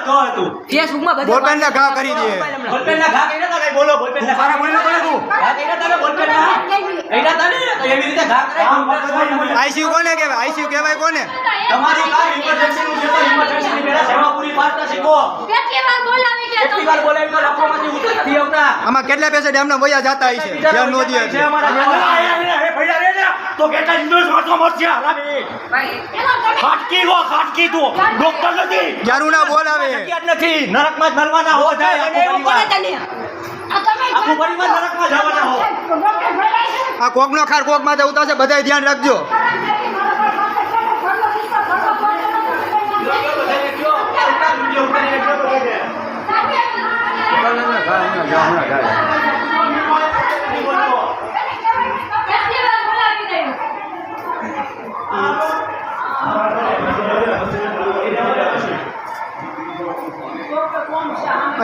જો તું ફેસબુકમાં બધું બોલપેનના ઘા કરી દે. બોલપેનના ઘા કઈના તારે બોલો બોલપેનના ઘા બોલે તું ઘા કઈના તારે બોલપેનના કઈના તારે તો એવી રીતે ઘા કરે આઈસીયુ કોને કહેવાય? આઈસીયુ કહેવાય કોને? તમારી કાર ઇમરજન્સી નું છે તો ઇમરજન્સી ની પહેલા સેવા પૂરી પાડતા શીખો કેટલી વાર બોલાવી તો લફોમાંથી ઉતર નથી આવતા આમાં કેટલા પેશન્ટ એમને વયા જતા હશે ધ્યાન નો દે છે એટલે. અમારા એ ભૈયા રે ને તો કેટલા ઇન્દોસ વાતો મરશે હરામી ખાટકી તો ડોક્ટર નથી જારું ના બોલ આવે. જગ્યા જ નથી નરકમાં જ મરવાના હો જાય આખું પરિવાર નરકમાં જવાના હો આ કોકનો ખાર કોક માથે ઉતારશે, બધાય ધ્યાન રાખજો.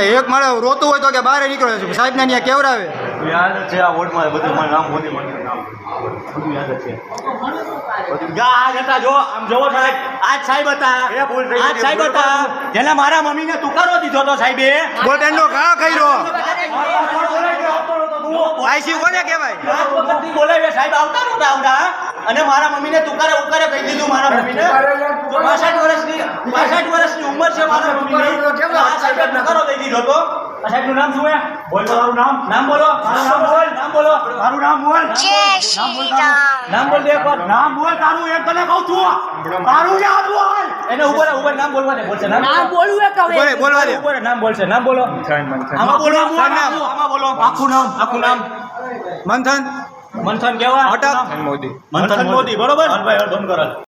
એક મારે રોતું હોય તો કે બહાર નીકળે છે, સાહેબ ને ત્યાં કેવરાવે. યાદ છે આ વોર્ડમાં બધું મારું નામ મોદી મને નામ બધું યાદ છે આજ હતા જો આમ જોવો સાહેબ આજ સાહેબ હતા આજ સાહેબ હતા જેને મારા મમ્મીને તુકારો દીધો તો સાહેબે બોલપેનનો ઘા કર્યો. આઈસીયુ કોને કહેવાય? બોલાવે સાહેબ આવતા નહોતા આવતા અને મારા મમ્મીને તુકારે ઉકારે કહી દીધું મારા મમ્મીને 65 વર્ષની ઉંમર છે મારા મમ્મીને આ સાહેબે તુકારો દઈ દીધો તો આ સાહેબનું નામ શું હે બોલ મારું નામ બોલો નામ બોલો મારું નામ બોલ નામ બોલ દે એકવાર નામ બોલ તારું એક તને કહું છું તારું યાદ બોલ એને ઉપર નામ બોલવા દે બોલશે નામ બોલવું એક હવે બોલે બોલવા દે. ઉપર નામ બોલશે નામ બોલો આમાં બોલો આમાં બોલો આખું નામ મંથન મંથન કેવા અટક મંથન મોદી બરોબર બંધ કરો